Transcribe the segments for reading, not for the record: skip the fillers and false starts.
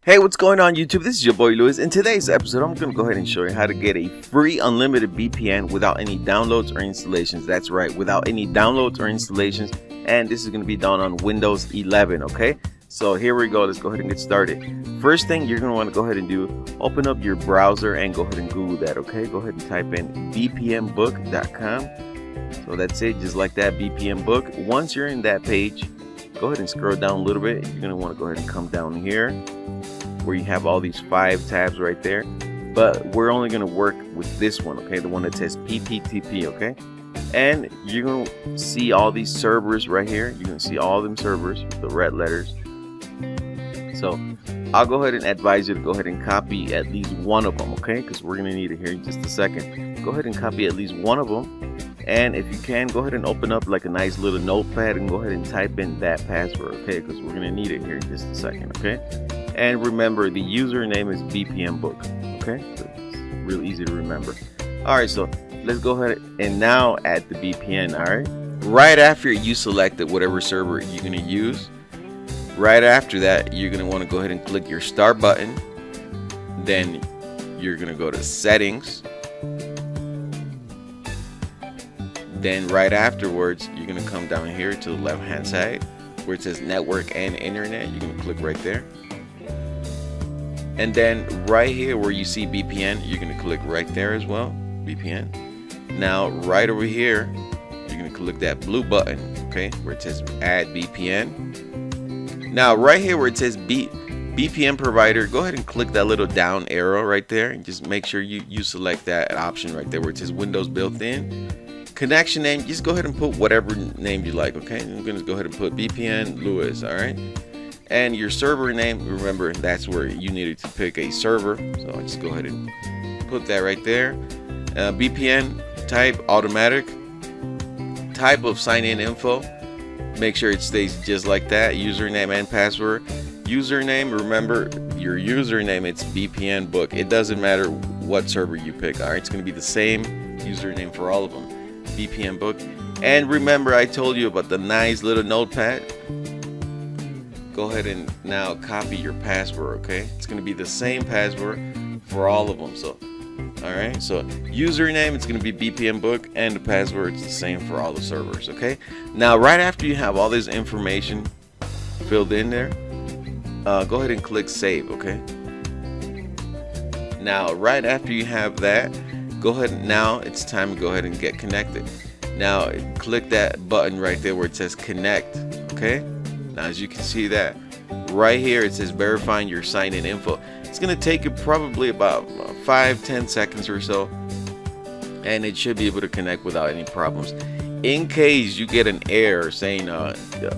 Hey, what's going on YouTube? This is your boy Luis. In today's episode, I'm going to go ahead and show you how to get a free unlimited VPN without any downloads or installations. That's right, without any downloads or installations. And this is going to be done on Windows 11, okay? So here we go. Let's go ahead and get started. First thing you're going to want to go ahead and do, open up your browser and go ahead and Google that, okay? Go ahead and type in VPNbook.com. So that's it, just like that, VPNbook. Once you're in that page, go ahead and scroll down a little bit. You're going to want to go ahead and come down here where you have all these 5 tabs right there, but we're only going to work with this one, okay, the one that says PPTP, okay? And you're going to see all these servers right here. You're going to see all them servers with the red letters. So I'll go ahead and advise you to go ahead and copy at least one of them, okay, because we're going to need it here in just a second. Go ahead and copy at least one of them, and if you can, go ahead and open up like a nice little notepad and go ahead and type in that password, okay, because we're going to need it here in just a second, okay? And remember, the username is VPNbook, okay? So it's real easy to remember. All right, so let's go ahead and now add the VPN, all right? Right after you selected whatever server you're gonna use, right after that, you're gonna wanna go ahead and click your start button. Then you're gonna go to settings. Then right afterwards, you're gonna come down here to the left-hand side where it says network and internet. You're gonna click right there. And then right here where you see VPN, you're going to click right there as well, VPN. Now right over here, you're going to click that blue button, okay, where it says add VPN. Now right here where it says VPN provider, go ahead and click that little down arrow right there and just make sure you select that option right there where it says Windows built in. Connection name, just go ahead and put whatever name you like, okay? I'm going to go ahead and put VPN Luis, all right? And your server name, remember that's where you needed to pick a server, so I'll just go ahead and put that right there. VPN type automatic, type of sign-in info, make sure it stays just like that. Username and password. Username, remember your username, it's VPNbook. It doesn't matter what server you pick, all right? It's going to be the same username for all of them, VPNbook. And remember, I told you about the nice little notepad. Go ahead and now copy your password, okay? It's going to be the same password for all of them. So, all right, so username, it's going to be VPNbook, and the password is the same for all the servers, okay? Now, right after you have all this information filled in there, go ahead and click save, okay? Now, right after you have that, go ahead and now it's time to go ahead and get connected. Now, click that button right there where it says connect, okay? Now, as you can see that right here, it says verifying your sign-in info. It's going to take you probably about 5-10 seconds or so, and it should be able to connect without any problems. In case you get an error saying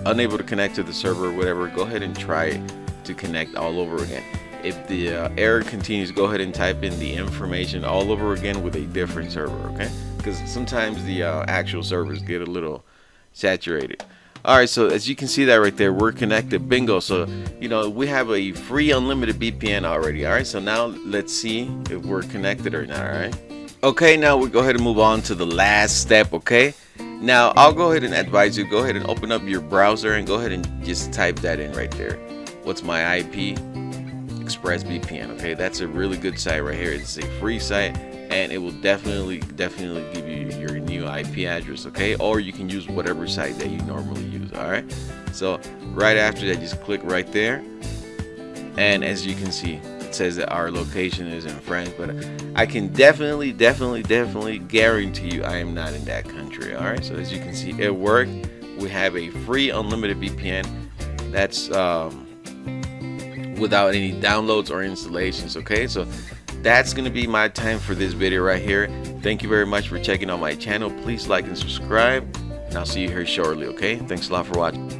unable to connect to the server or whatever, go ahead and try to connect all over again. If the error continues, go ahead and type in the information all over again with a different server, okay? Because sometimes the actual servers get a little saturated. Alright, so as you can see that right there, we're connected, bingo. So, you know, we have a free unlimited VPN already. Alright, so now let's see if we're connected or not. Alright, okay, now we'll go ahead and move on to the last step, okay? Now, I'll go ahead and advise you, go ahead and open up your browser and go ahead and just type that in right there. What's my IP? Express VPN, okay? That's a really good site right here. It's a free site, and it will definitely give you your new IP address, okay? Or you can use whatever site that you normally use, all right? So right after that, just click right there, and as you can see, it says that our location is in France, but I can definitely guarantee you I am not in that country, all right? So as you can see, it worked. We have a free unlimited VPN that's without any downloads or installations, okay? So that's going to be my time for this video right here. Thank you very much for checking out my channel. Please like and subscribe, and I'll see you here shortly, okay? Thanks a lot for watching.